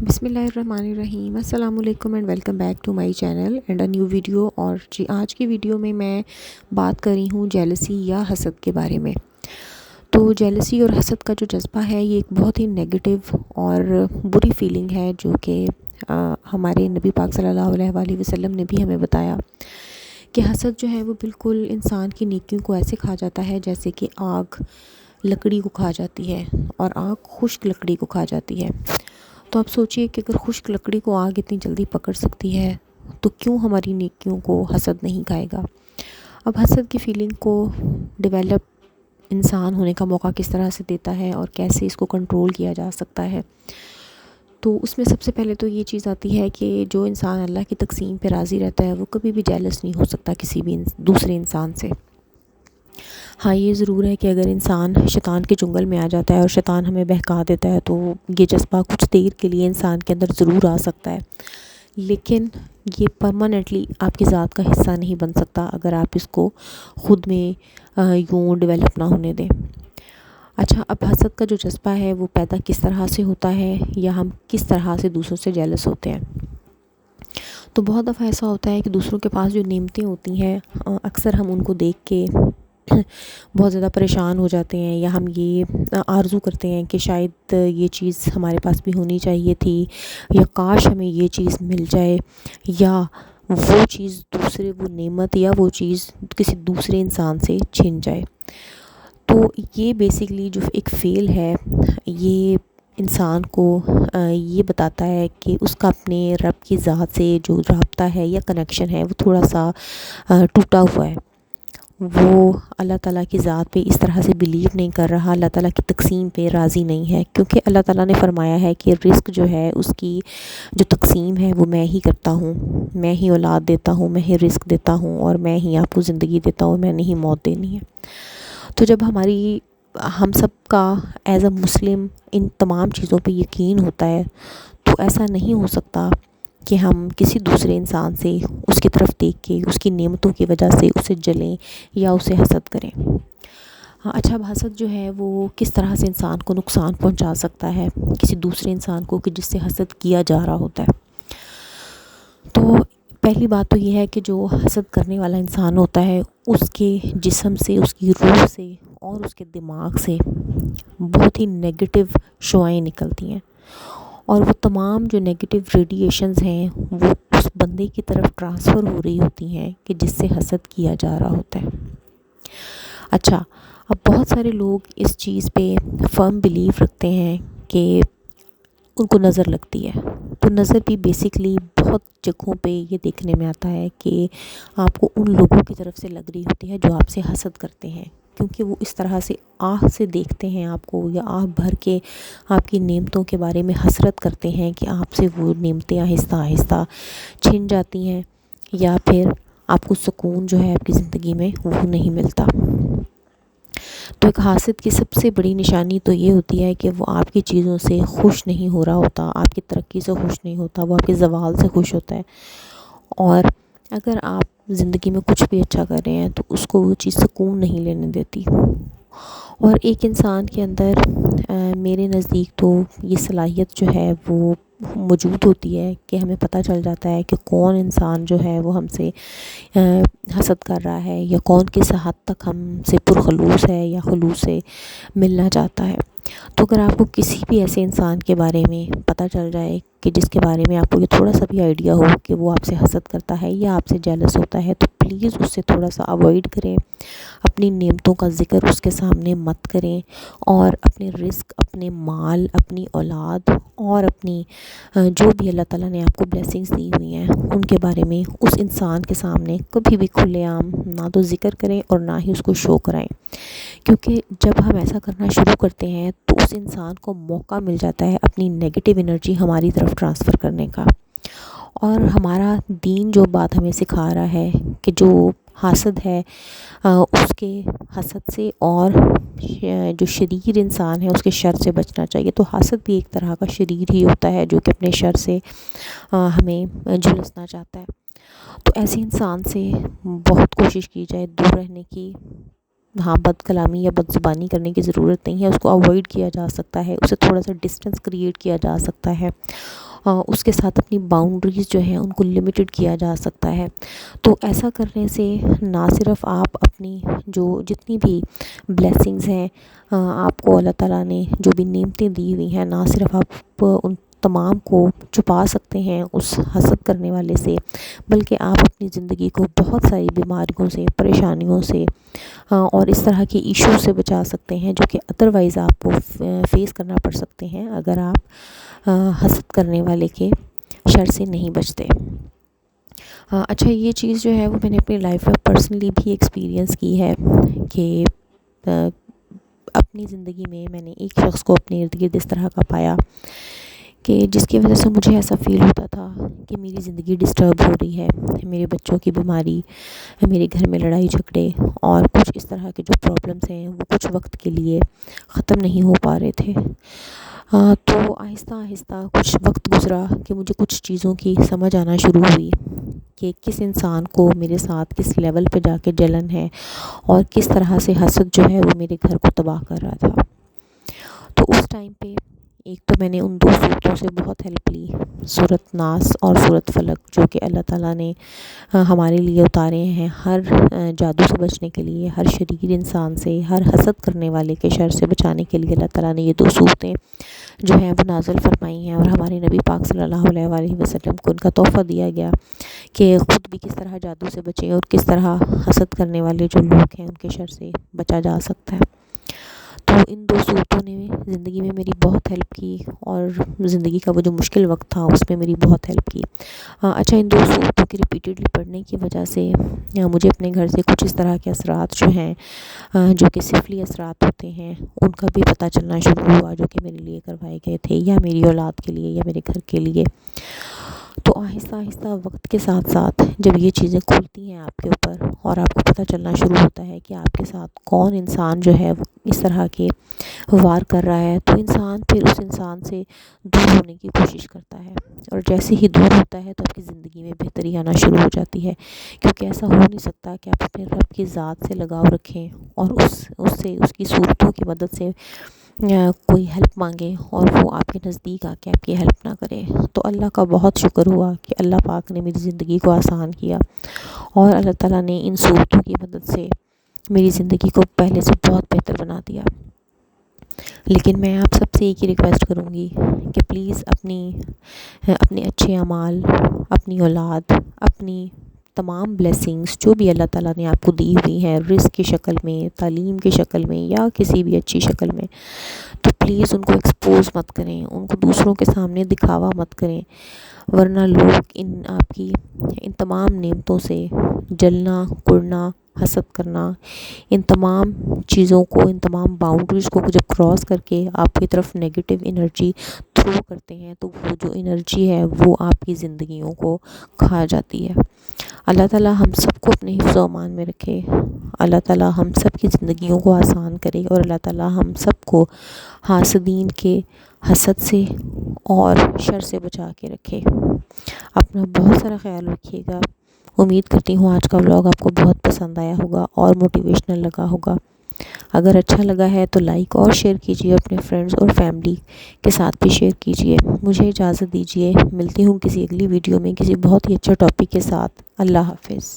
بسم اللہ الرحمن الرحیم، السلام علیکم and welcome back to my channel and a new video. اور آج کی ویڈیو میں بات کر رہی ہوں جیلسی یا حسد کے بارے میں۔ تو جیلسی اور حسد کا جو جذبہ ہے یہ ایک بہت ہی نیگیٹو اور بری فیلنگ ہے، جو کہ ہمارے نبی پاک صلی اللہ علیہ وآلہ وسلم نے بھی ہمیں بتایا کہ حسد جو ہے وہ بالکل انسان کی نیکیوں کو ایسے کھا جاتا ہے جیسے کہ آگ لکڑی کو کھا جاتی ہے، اور آگ خشک لکڑی کو کھا جاتی ہے۔ تو آپ سوچئے کہ اگر خشک لکڑی کو آگ اتنی جلدی پکڑ سکتی ہے تو کیوں ہماری نیکیوں کو حسد نہیں کھائے گا۔ اب حسد کی فیلنگ کو ڈیولپ انسان ہونے کا موقع کس طرح سے دیتا ہے اور کیسے اس کو کنٹرول کیا جا سکتا ہے، تو اس میں سب سے پہلے تو یہ چیز آتی ہے کہ جو انسان اللہ کی تقسیم پہ راضی رہتا ہے وہ کبھی بھی جیلس نہیں ہو سکتا کسی بھی دوسرے انسان سے۔ ہاں، یہ ضرور ہے کہ اگر انسان شیطان کے چنگل میں آ جاتا ہے اور شیطان ہمیں بہکا دیتا ہے تو یہ جذبہ کچھ دیر کے لیے انسان کے اندر ضرور آ سکتا ہے، لیکن یہ پرماننٹلی آپ کی ذات کا حصہ نہیں بن سکتا اگر آپ اس کو خود میں یوں ڈیولپ نہ ہونے دیں۔ اچھا، اب حسد کا جو جذبہ ہے وہ پیدا کس طرح سے ہوتا ہے، یا ہم کس طرح سے دوسروں سے جیلس ہوتے ہیں۔ تو بہت دفعہ ایسا ہوتا ہے کہ دوسروں کے پاس جو نعمتیں ہوتی ہیں اکثر ہم ان کو دیکھ کے بہت زیادہ پریشان ہو جاتے ہیں، یا ہم یہ آرزو کرتے ہیں کہ شاید یہ چیز ہمارے پاس بھی ہونی چاہیے تھی، یا کاش ہمیں یہ چیز مل جائے، یا وہ چیز وہ نعمت یا وہ چیز کسی دوسرے انسان سے چھن جائے۔ تو یہ بیسیکلی جو ایک فیل ہے، یہ انسان کو یہ بتاتا ہے کہ اس کا اپنے رب کی ذات سے جو رابطہ ہے یا کنیکشن ہے وہ تھوڑا سا ٹوٹا ہوا ہے۔ وہ اللہ تعالیٰ کی ذات پہ اس طرح سے بیلیو نہیں کر رہا، اللہ تعالیٰ کی تقسیم پہ راضی نہیں ہے، کیونکہ اللہ تعالیٰ نے فرمایا ہے کہ رزق جو ہے اس کی جو تقسیم ہے وہ میں ہی کرتا ہوں، میں ہی اولاد دیتا ہوں، میں ہی رزق دیتا ہوں، اور میں ہی آپ کو زندگی دیتا ہوں، میں نے ہی موت دینی ہے۔ تو جب ہم سب کا ایز اے مسلم ان تمام چیزوں پہ یقین ہوتا ہے تو ایسا نہیں ہو سکتا کہ ہم کسی دوسرے انسان سے اس کی طرف دیکھ کے اس کی نعمتوں کی وجہ سے اسے جلیں یا اسے حسد کریں۔ اچھا، حسد جو ہے وہ کس طرح سے انسان کو نقصان پہنچا سکتا ہے، کسی دوسرے انسان کو کہ جس سے حسد کیا جا رہا ہوتا ہے۔ تو پہلی بات تو یہ ہے کہ جو حسد کرنے والا انسان ہوتا ہے اس کے جسم سے، اس کی روح سے اور اس کے دماغ سے بہت ہی نیگیٹو شعاعیں نکلتی ہیں، اور وہ تمام جو نیگیٹو ریڈیشنز ہیں وہ اس بندے کی طرف ٹرانسفر ہو رہی ہوتی ہیں کہ جس سے حسد کیا جا رہا ہوتا ہے۔ اچھا، اب بہت سارے لوگ اس چیز پہ فرم بیلیف رکھتے ہیں کہ ان کو نظر لگتی ہے۔ تو نظر بھی بیسیکلی بہت جگہوں پہ یہ دیکھنے میں آتا ہے کہ آپ کو ان لوگوں کی طرف سے لگ رہی ہوتی ہے جو آپ سے حسد کرتے ہیں، کیونکہ وہ اس طرح سے آہ سے دیکھتے ہیں آپ کو، یا آہ بھر کے آپ کی نعمتوں کے بارے میں حسرت کرتے ہیں کہ آپ سے وہ نعمتیں آہستہ آہستہ چھن جاتی ہیں، یا پھر آپ کو سکون جو ہے آپ کی زندگی میں وہ نہیں ملتا۔ تو ایک حاسد کی سب سے بڑی نشانی تو یہ ہوتی ہے کہ وہ آپ کی چیزوں سے خوش نہیں ہو رہا ہوتا، آپ کی ترقی سے خوش نہیں ہوتا، وہ آپ کے زوال سے خوش ہوتا ہے، اور اگر آپ زندگی میں کچھ بھی اچھا کر رہے ہیں تو اس کو وہ چیز سکون نہیں لینے دیتی۔ اور ایک انسان کے اندر میرے نزدیک تو یہ صلاحیت جو ہے وہ موجود ہوتی ہے کہ ہمیں پتہ چل جاتا ہے کہ کون انسان جو ہے وہ ہم سے حسد کر رہا ہے، یا کون کس حد تک ہم سے پرخلوص ہے یا خلوص سے ملنا چاہتا ہے۔ تو اگر آپ کو کسی بھی ایسے انسان کے بارے میں پتہ چل جائے کہ جس کے بارے میں آپ کو یہ تھوڑا سا بھی آئیڈیا ہو کہ وہ آپ سے حسد کرتا ہے یا آپ سے جیلس ہوتا ہے، تو پلیز اس سے تھوڑا سا اوائڈ کریں، اپنی نعمتوں کا ذکر اس کے سامنے مت کریں، اور اپنے رزق، اپنے مال، اپنی اولاد اور اپنی جو بھی اللہ تعالیٰ نے آپ کو بلیسنگز دی ہوئی ہیں ان کے بارے میں اس انسان کے سامنے کبھی بھی کھلے عام نہ تو ذکر کریں اور نہ ہی اس کو شو کرائیں، کیونکہ جب ہم ایسا کرنا شروع کرتے ہیں تو اس انسان کو موقع مل جاتا ہے اپنی نیگیٹو انرجی ہماری طرف ٹرانسفر کرنے کا۔ اور ہمارا دین جو بات ہمیں سکھا رہا ہے کہ جو حاسد ہے اس کے حسد سے اور جو شریر انسان ہے اس کے شر سے بچنا چاہیے۔ تو حاسد بھی ایک طرح کا شریر ہی ہوتا ہے جو کہ اپنے شر سے ہمیں جھلسنا چاہتا ہے۔ تو ایسے انسان سے بہت کوشش کی جائے دور رہنے کی۔ ہاں، بد کلامی یا بد زبانی کرنے کی ضرورت نہیں ہے، اس کو اوائڈ کیا جا سکتا ہے، اسے تھوڑا سا ڈسٹنس کریٹ کیا جا سکتا ہے، اس کے ساتھ اپنی باؤنڈریز جو ہیں ان کو لمیٹڈ کیا جا سکتا ہے۔ تو ایسا کرنے سے نہ صرف آپ اپنی جو جتنی بھی بلیسنگز ہیں آپ کو اللہ تعالیٰ نے جو بھی نعمتیں دی ہوئی ہیں، نہ صرف آپ ان تمام کو چھپا سکتے ہیں اس حسد کرنے والے سے، بلکہ آپ اپنی زندگی کو بہت ساری بیماریوں سے، پریشانیوں سے اور اس طرح کے ایشو سے بچا سکتے ہیں جو کہ ادروائز آپ کو فیس کرنا پڑ سکتے ہیں اگر آپ حسد کرنے والے کے شر سے نہیں بچتے۔ اچھا، یہ چیز جو ہے وہ میں نے اپنی لائف میں پرسنلی بھی ایکسپیرینس کی ہے کہ اپنی زندگی میں نے ایک شخص کو اپنے ارد گرد اس طرح کا پایا کہ جس کی وجہ سے مجھے ایسا فیل ہوتا تھا کہ میری زندگی ڈسٹرب ہو رہی ہے، میرے بچوں کی بیماری، میرے گھر میں لڑائی جھگڑے اور کچھ اس طرح کے جو پرابلمس ہیں وہ کچھ وقت کے لیے ختم نہیں ہو پا رہے تھے۔ تو آہستہ آہستہ کچھ وقت گزرا کہ مجھے کچھ چیزوں کی سمجھ آنا شروع ہوئی کہ کس انسان کو میرے ساتھ کس لیول پہ جا کے جلن ہے اور کس طرح سے حسد جو ہے وہ میرے گھر کو تباہ کر رہا تھا۔ تو اس ٹائم پہ ایک تو میں نے ان 2 صورتوں سے بہت ہیلپ لی، سورۃ ناس اور سورۃ فلق، جو کہ اللہ تعالیٰ نے ہمارے لیے اتارے ہیں ہر جادو سے بچنے کے لیے، ہر شریر انسان سے، ہر حسد کرنے والے کے شر سے بچانے کے لیے اللہ تعالیٰ نے یہ 2 صورتیں جو ہیں وہ نازل فرمائی ہیں، اور ہمارے نبی پاک صلی اللہ علیہ وآلہ وسلم کو ان کا تحفہ دیا گیا کہ خود بھی کس طرح جادو سے بچیں اور کس طرح حسد کرنے والے جو لوگ ہیں ان کے شر سے بچا جا سکتا ہے۔ تو ان 2 صورتوں نے زندگی میں میری بہت ہیلپ کی، اور زندگی کا وہ جو مشکل وقت تھا اس میں میری بہت ہیلپ کی۔ اچھا، ان 2 صورتوں کی ریپیٹڈلی پڑھنے کی وجہ سے مجھے اپنے گھر سے کچھ اس طرح کے اثرات جو ہیں جو کہ سفلی اثرات ہوتے ہیں ان کا بھی پتہ چلنا شروع ہوا، جو کہ میرے لیے کروائے گئے تھے، یا میری اولاد کے لیے یا میرے گھر کے لیے۔ تو آہستہ آہستہ وقت کے ساتھ ساتھ جب یہ چیزیں کھلتی ہیں آپ کے اوپر اور آپ کو پتہ چلنا شروع ہوتا ہے کہ آپ کے ساتھ کون انسان جو ہے اس طرح کے وار کر رہا ہے، تو انسان پھر اس انسان سے دور ہونے کی کوشش کرتا ہے، اور جیسے ہی دور ہوتا ہے تو آپ کی زندگی میں بہتری آنا شروع ہو جاتی ہے، کیونکہ ایسا ہو نہیں سکتا کہ آپ اپنے رب کی ذات سے لگاؤ رکھیں اور اس کی صورتوں کی مدد سے کوئی ہیلپ مانگے اور وہ آپ کے نزدیک آ کے آپ کی ہیلپ نہ کرے۔ تو اللہ کا بہت شکر ہوا کہ اللہ پاک نے میری زندگی کو آسان کیا، اور اللہ تعالیٰ نے ان صورتوں کی مدد سے میری زندگی کو پہلے سے بہت بہتر بنا دیا۔ لیکن میں آپ سب سے ایک ہی ریکویسٹ کروں گی کہ پلیز اپنے اچھے اعمال، اپنی اولاد، اپنی تمام بلیسنگز جو بھی اللہ تعالیٰ نے آپ کو دی ہوئی ہیں، رزق کی شکل میں، تعلیم کی شکل میں، یا کسی بھی اچھی شکل میں، تو پلیز ان کو ایکسپوز مت کریں، ان کو دوسروں کے سامنے دکھاوا مت کریں، ورنہ لوگ آپ کی ان تمام نعمتوں سے جلنا، کڑنا، حسد کرنا، ان تمام چیزوں کو، ان تمام باؤنڈریز کو جب کراس کر کے آپ کی طرف نیگیٹو انرجی تھرو کرتے ہیں، تو وہ جو انرجی ہے وہ آپ کی زندگیوں کو کھا جاتی ہے۔ اللہ تعالیٰ ہم سب کو اپنے حفظ و امان میں رکھے، اللہ تعالیٰ ہم سب کی زندگیوں کو آسان کرے، اور اللہ تعالیٰ ہم سب کو حاسدین کے حسد سے اور شر سے بچا کے رکھے۔ اپنا بہت سارا خیال رکھیے گا۔ امید کرتی ہوں آج کا ولاگ آپ کو بہت پسند آیا ہوگا اور موٹیویشنل لگا ہوگا۔ اگر اچھا لگا ہے تو لائک اور شیئر کیجیے، اپنے فرینڈز اور فیملی کے ساتھ بھی شیئر کیجیے۔ مجھے اجازت دیجیے، ملتی ہوں کسی اگلی ویڈیو میں کسی بہت ہی اچھا ٹاپک کے ساتھ۔ اللہ حافظ۔